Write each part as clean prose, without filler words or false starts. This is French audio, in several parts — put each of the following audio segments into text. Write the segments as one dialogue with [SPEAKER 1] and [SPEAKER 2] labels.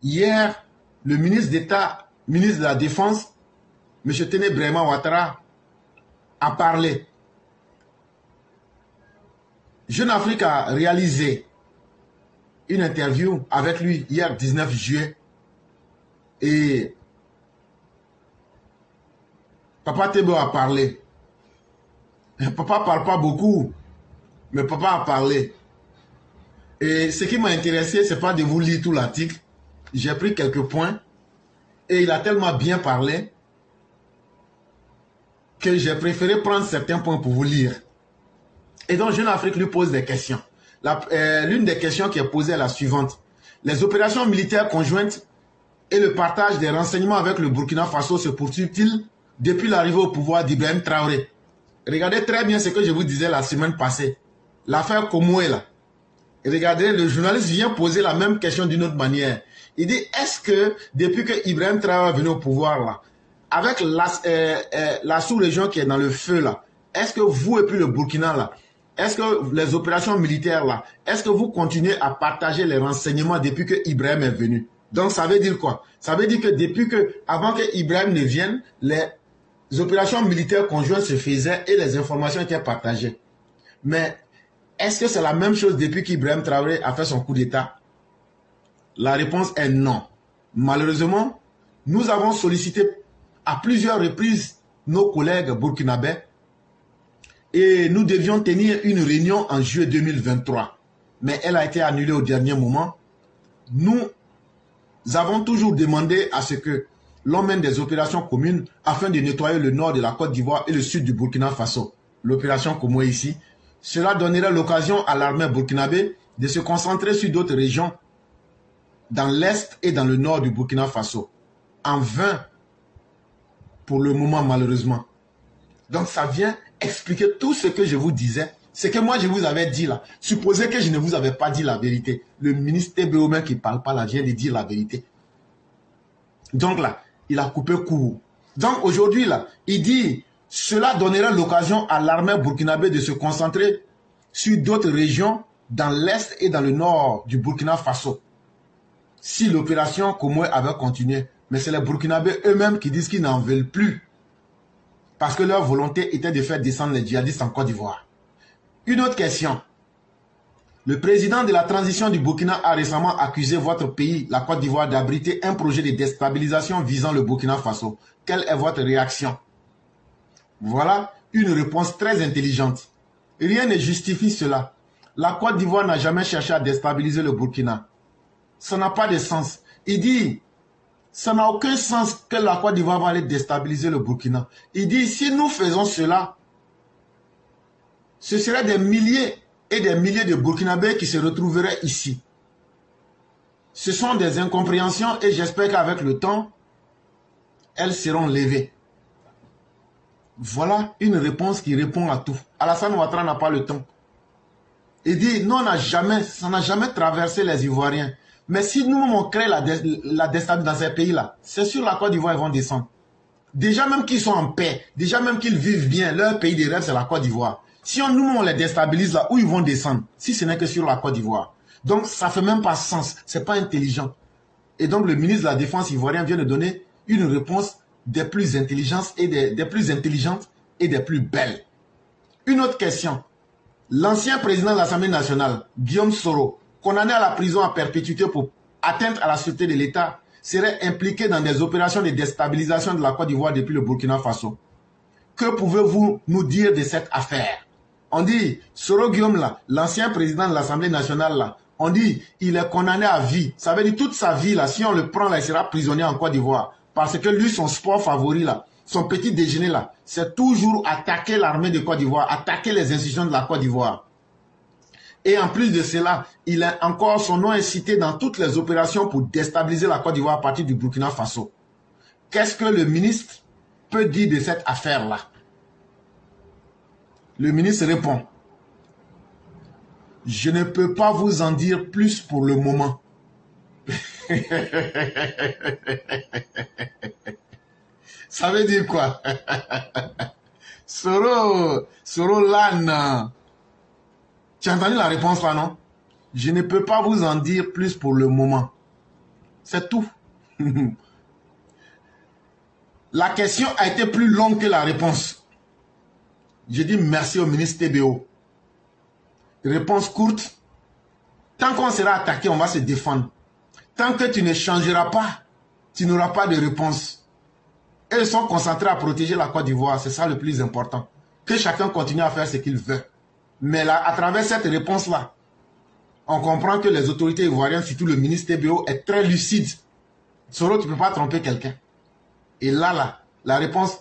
[SPEAKER 1] Hier, le ministre d'État, ministre de la Défense, M. Téné Bréma Ouattara, a parlé. Jeune Afrique a réalisé une interview avec lui hier 19 juillet et Papa Tebo a parlé. Papa ne parle pas beaucoup, mais papa a parlé. Et ce qui m'a intéressé, ce n'est pas de vous lire tout l'article. J'ai pris quelques points et il a tellement bien parlé que j'ai préféré prendre certains points pour vous lire. Et donc, Jeune Afrique lui pose des questions. L'une des questions qui est posée est la suivante. Les opérations militaires conjointes et le partage des renseignements avec le Burkina Faso se poursuivent-ils depuis l'arrivée au pouvoir d'Ibrahim Traoré? Regardez très bien ce que je vous disais la semaine passée. L'affaire Komoué là. Et regardez, le journaliste vient poser la même question d'une autre manière. Il dit, est-ce que depuis que Ibrahim Traoré est venu au pouvoir là, avec la sous-région qui est dans le feu là, est-ce que vous et puis le Burkina là, est-ce que les opérations militaires là, est-ce que vous continuez à partager les renseignements depuis que Ibrahim est venu? Donc ça veut dire quoi? Ça veut dire que depuis que, avant que Ibrahim ne vienne, les opérations militaires conjointes se faisaient et les informations étaient partagées. Mais est-ce que c'est la même chose depuis qu'Ibrahim Traoré a fait son coup d'État? La réponse est non. Malheureusement, nous avons sollicité à plusieurs reprises nos collègues burkinabés et nous devions tenir une réunion en juillet 2023. Mais elle a été annulée au dernier moment. Nous avons toujours demandé à ce que l'on mène des opérations communes afin de nettoyer le nord de la Côte d'Ivoire et le sud du Burkina Faso. L'opération Komoué ici. Cela donnerait l'occasion à l'armée burkinabé de se concentrer sur d'autres régions dans l'est et dans le nord du Burkina Faso. En vain pour le moment malheureusement. Donc ça vient expliquer tout ce que je vous disais, ce que moi je vous avais dit là. Supposez que je ne vous avais pas dit la vérité. Le ministre TBO qui ne parle pas là vient de dire la vérité. Donc là, il a coupé court. Donc aujourd'hui là, il dit, cela donnerait l'occasion à l'armée burkinabé de se concentrer sur d'autres régions dans l'est et dans le nord du Burkina Faso. Si l'opération Komoué avait continué, mais c'est les Burkinabés eux-mêmes qui disent qu'ils n'en veulent plus. Parce que leur volonté était de faire descendre les djihadistes en Côte d'Ivoire. Une autre question. Le président de la transition du Burkina a récemment accusé votre pays, la Côte d'Ivoire, d'abriter un projet de déstabilisation visant le Burkina Faso. Quelle est votre réaction? Voilà une réponse très intelligente. Rien ne justifie cela. La Côte d'Ivoire n'a jamais cherché à déstabiliser le Burkina. Ça n'a pas de sens. Il dit, ça n'a aucun sens que la Côte d'Ivoire va aller déstabiliser le Burkina. Il dit, si nous faisons cela, ce seraient des milliers et des milliers de Burkinabés qui se retrouveraient ici. Ce sont des incompréhensions et j'espère qu'avec le temps, elles seront levées. Voilà une réponse qui répond à tout. Alassane Ouattara n'a pas le temps. Il dit, non, ça n'a jamais traversé les Ivoiriens. Mais si nous, on crée la déstabilisation dans ces pays-là, c'est sur la Côte d'Ivoire ils vont descendre. Déjà même qu'ils sont en paix, déjà même qu'ils vivent bien, leur pays de rêve, c'est la Côte d'Ivoire. Si nous, on les déstabilise là, où ils vont descendre? Si ce n'est que sur la Côte d'Ivoire. Donc, ça ne fait même pas sens. Ce n'est pas intelligent. Et donc, le ministre de la Défense ivoirien vient de donner une réponse des plus intelligentes et des plus belles. Une autre question. L'ancien président de l'Assemblée nationale, Guillaume Soro, condamné à la prison à perpétuité pour atteinte à la sûreté de l'État, serait impliqué dans des opérations de déstabilisation de la Côte d'Ivoire depuis le Burkina Faso. Que pouvez-vous nous dire de cette affaire? On dit, Soro Guillaume, là, l'ancien président de l'Assemblée nationale, là, on dit, il est condamné à vie. Ça veut dire toute sa vie, là, si on le prend, là, il sera prisonnier en Côte d'Ivoire. Parce que lui, son sport favori, là, son petit déjeuner, là, c'est toujours attaquer l'armée de Côte d'Ivoire, attaquer les institutions de la Côte d'Ivoire. Et en plus de cela, il a encore son nom est cité dans toutes les opérations pour déstabiliser la Côte d'Ivoire à partir du Burkina Faso. Qu'est-ce que le ministre peut dire de cette affaire-là? Le ministre répond, je ne peux pas vous en dire plus pour le moment. Ça veut dire quoi? Soro Lan. Tu as entendu la réponse là, non? Je ne peux pas vous en dire plus pour le moment. C'est tout. La question a été plus longue que la réponse. Je dis merci au ministre TBO. Réponse courte. Tant qu'on sera attaqué, on va se défendre. Tant que tu ne changeras pas, tu n'auras pas de réponse. Et ils sont concentrés à protéger la Côte d'Ivoire. C'est ça le plus important. Que chacun continue à faire ce qu'il veut. Mais là, à travers cette réponse-là, on comprend que les autorités ivoiriennes, surtout le ministre TBO, est très lucide. Soro, tu ne peux pas tromper quelqu'un. Et là, la réponse,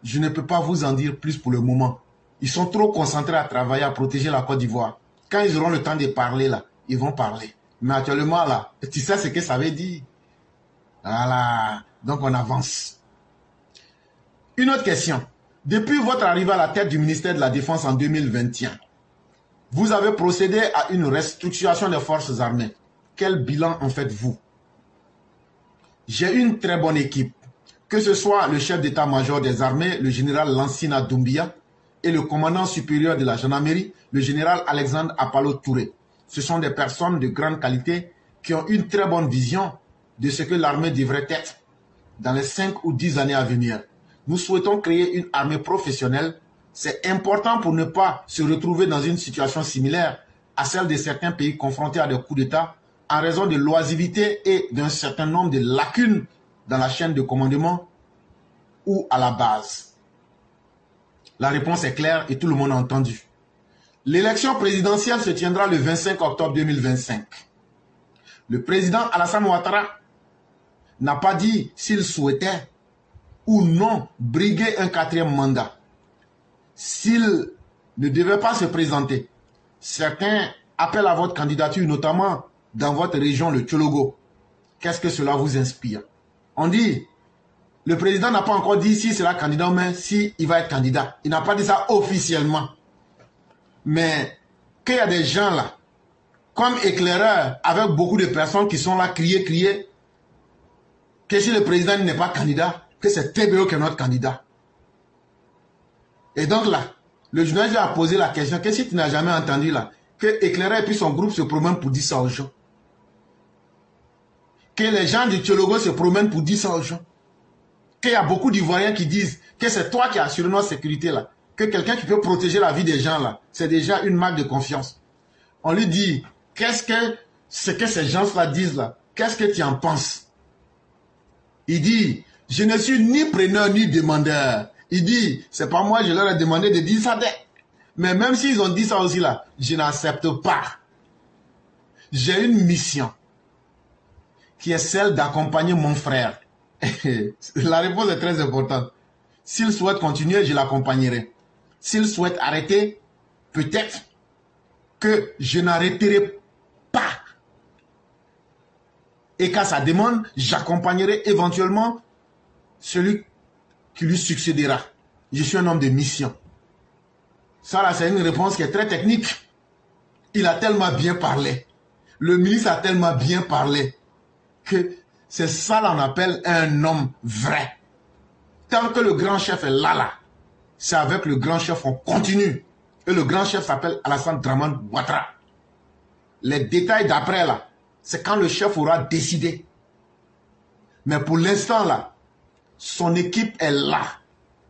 [SPEAKER 1] je ne peux pas vous en dire plus pour le moment. Ils sont trop concentrés à travailler, à protéger la Côte d'Ivoire. Quand ils auront le temps de parler, là, ils vont parler. Mais actuellement, là, tu sais ce que ça veut dire. Voilà. Donc, on avance. Une autre question. Depuis votre arrivée à la tête du ministère de la Défense en 2021, vous avez procédé à une restructuration des forces armées. Quel bilan en faites-vous? J'ai une très bonne équipe. Que ce soit le chef d'état-major des armées, le général Lansina Doumbia, et le commandant supérieur de la gendarmerie, le général Alexandre Apalo Touré. Ce sont des personnes de grande qualité qui ont une très bonne vision de ce que l'armée devrait être dans les 5 ou 10 années à venir. Nous souhaitons créer une armée professionnelle. C'est important pour ne pas se retrouver dans une situation similaire à celle de certains pays confrontés à des coups d'État en raison de l'oisiveté et d'un certain nombre de lacunes dans la chaîne de commandement ou à la base. La réponse est claire et tout le monde a entendu. L'élection présidentielle se tiendra le 25 octobre 2025. Le président Alassane Ouattara n'a pas dit s'il souhaitait ou non briguer un 4e mandat. S'il ne devait pas se présenter, certains appellent à votre candidature, notamment dans votre région, le Tchologo. Qu'est-ce que cela vous inspire? On dit, le président n'a pas encore dit s'il sera candidat, mais s'il va être candidat. Il n'a pas dit ça officiellement. Mais qu'il y a des gens là, comme éclaireurs, avec beaucoup de personnes qui sont là, crier, que si le président n'est pas candidat, que c'est TBO qui est notre candidat. Et donc là, le journaliste a posé la question, que si tu n'as jamais entendu là, que éclaireur et puis son groupe se promènent pour dire ça aux gens. Que les gens du Tchologo se promènent pour dire ça aux gens. Qu'il y a beaucoup d'Ivoiriens qui disent que c'est toi qui assures notre sécurité là. Que quelqu'un qui peut protéger la vie des gens là, c'est déjà une marque de confiance. On lui dit, qu'est-ce que ces gens-là disent là? Qu'est-ce que tu en penses? Il dit, je ne suis ni preneur ni demandeur. Il dit, c'est pas moi, je leur ai demandé de dire ça. Mais même s'ils ont dit ça aussi là, je n'accepte pas. J'ai une mission qui est celle d'accompagner mon frère. La réponse est très importante. S'il souhaite continuer, je l'accompagnerai. S'il souhaite arrêter, peut-être que je n'arrêterai pas. Et qu'à sa demande, j'accompagnerai éventuellement celui qui lui succédera. Je suis un homme de mission. Ça là, c'est une réponse qui est très technique. Il a tellement bien parlé. Le ministre a tellement bien parlé que c'est ça qu'on appelle un homme vrai. Tant que le grand chef est là, c'est avec le grand chef on continue. Et le grand chef s'appelle Alassane Dramane Ouattara. Les détails d'après là, c'est quand le chef aura décidé. Mais pour l'instant là, son équipe est là.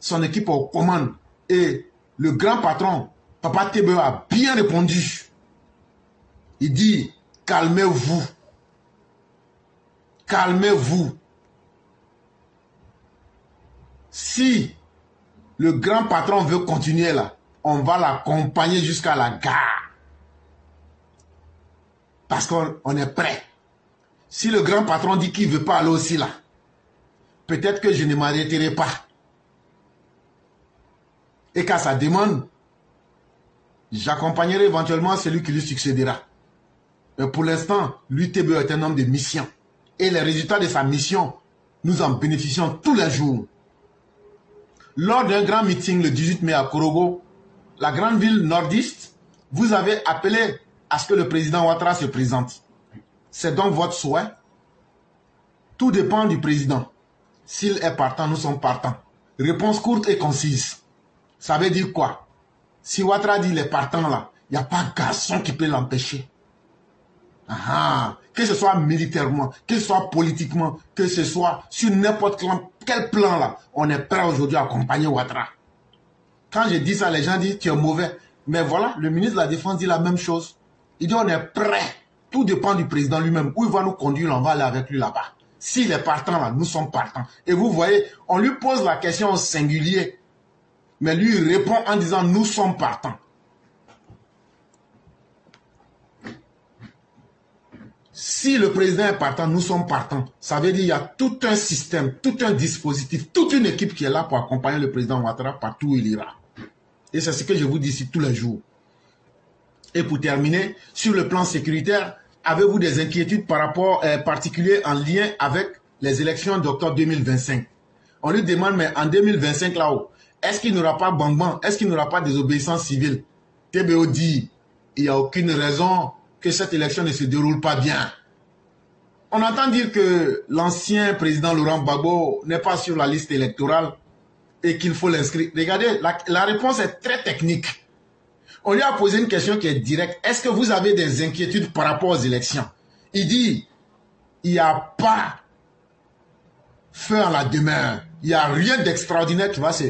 [SPEAKER 1] Son équipe est aux commandes. Et le grand patron, Papa TBO, a bien répondu. Il dit, calmez-vous. Calmez-vous. Si le grand patron veut continuer là, on va l'accompagner jusqu'à la gare. Parce qu'on est prêt. Si le grand patron dit qu'il ne veut pas aller aussi là, peut-être que je ne m'arrêterai pas. Et qu'à sa demande, j'accompagnerai éventuellement celui qui lui succédera. Mais pour l'instant, lui, TBO est un homme de mission. Et les résultats de sa mission, nous en bénéficions tous les jours. Lors d'un grand meeting le 18 mai à Korogo, la grande ville nordiste, vous avez appelé à ce que le président Ouattara se présente. C'est donc votre souhait. Tout dépend du président. S'il est partant, nous sommes partants. Réponse courte et concise. Ça veut dire quoi? Si Ouattara dit il est partant là, il n'y a pas garçon qui peut l'empêcher. Que ce soit militairement, que ce soit politiquement, que ce soit sur n'importe quel plan là, on est prêt aujourd'hui à accompagner Ouattara. Quand je dis ça, les gens disent tu es mauvais. Mais voilà, le ministre de la Défense dit la même chose. Il dit on est prêt. Tout dépend du président lui-même. Où il va nous conduire, on va aller avec lui là-bas. S'il est partant là, nous sommes partants. Et vous voyez, on lui pose la question au singulier. Mais lui, il répond en disant nous sommes partants. Si le président est partant, nous sommes partants. Ça veut dire qu'il y a tout un système, tout un dispositif, toute une équipe qui est là pour accompagner le président Ouattara partout où il ira. Et c'est ce que je vous dis ici tous les jours. Et pour terminer, sur le plan sécuritaire, avez-vous des inquiétudes par rapport particulier en lien avec les élections d'octobre 2025? On lui demande, mais en 2025 là-haut, est-ce qu'il n'y aura pas bang-bang? Est-ce qu'il n'y aura pas désobéissance civile? TBO dit, il n'y a aucune raison que cette élection ne se déroule pas bien. On entend dire que l'ancien président Laurent Gbagbo n'est pas sur la liste électorale et qu'il faut l'inscrire. Regardez, la réponse est très technique. On lui a posé une question qui est directe. Est-ce que vous avez des inquiétudes par rapport aux élections? Il dit, il n'y a pas feu en la demeure. Il n'y a rien d'extraordinaire qui va se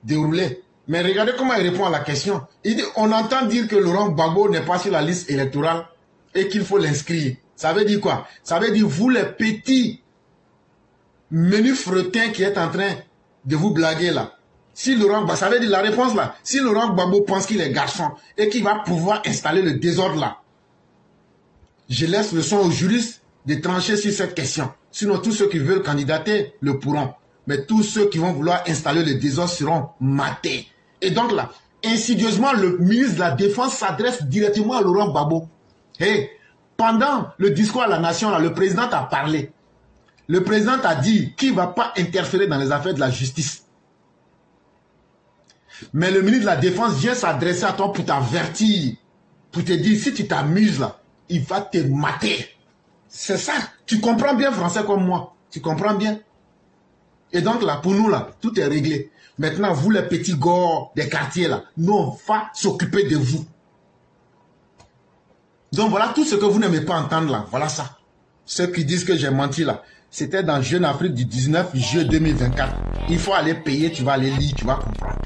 [SPEAKER 1] dérouler. Mais regardez comment il répond à la question. Il dit, on entend dire que Laurent Gbagbo n'est pas sur la liste électorale et qu'il faut l'inscrire. Ça veut dire quoi? Ça veut dire, vous les petits menus fretins qui êtes en train de vous blaguer là. Si Laurent Gbagbo, ça veut dire la réponse là, si Laurent Gbagbo pense qu'il est garçon et qu'il va pouvoir installer le désordre là, je laisse le soin aux juristes de trancher sur cette question. Sinon, tous ceux qui veulent candidater le pourront. Mais tous ceux qui vont vouloir installer le désordre seront matés. Et donc là, insidieusement, le ministre de la Défense s'adresse directement à Laurent Gbagbo. Hey, pendant le discours à la nation, là, le président a parlé. Le président a dit qu'il ne va pas interférer dans les affaires de la justice. Mais le ministre de la Défense vient s'adresser à toi pour t'avertir, pour te dire, si tu t'amuses là, il va te mater. C'est ça. Tu comprends bien français comme moi. Tu comprends bien. Et donc là, pour nous là, tout est réglé. Maintenant, vous les petits gars des quartiers là, nous on va s'occuper de vous. Donc voilà tout ce que vous n'aimez pas entendre là. Voilà ça. Ceux qui disent que j'ai menti là, c'était dans Jeune Afrique du 19 juillet 2024. Il faut aller payer, tu vas aller lire, tu vas comprendre.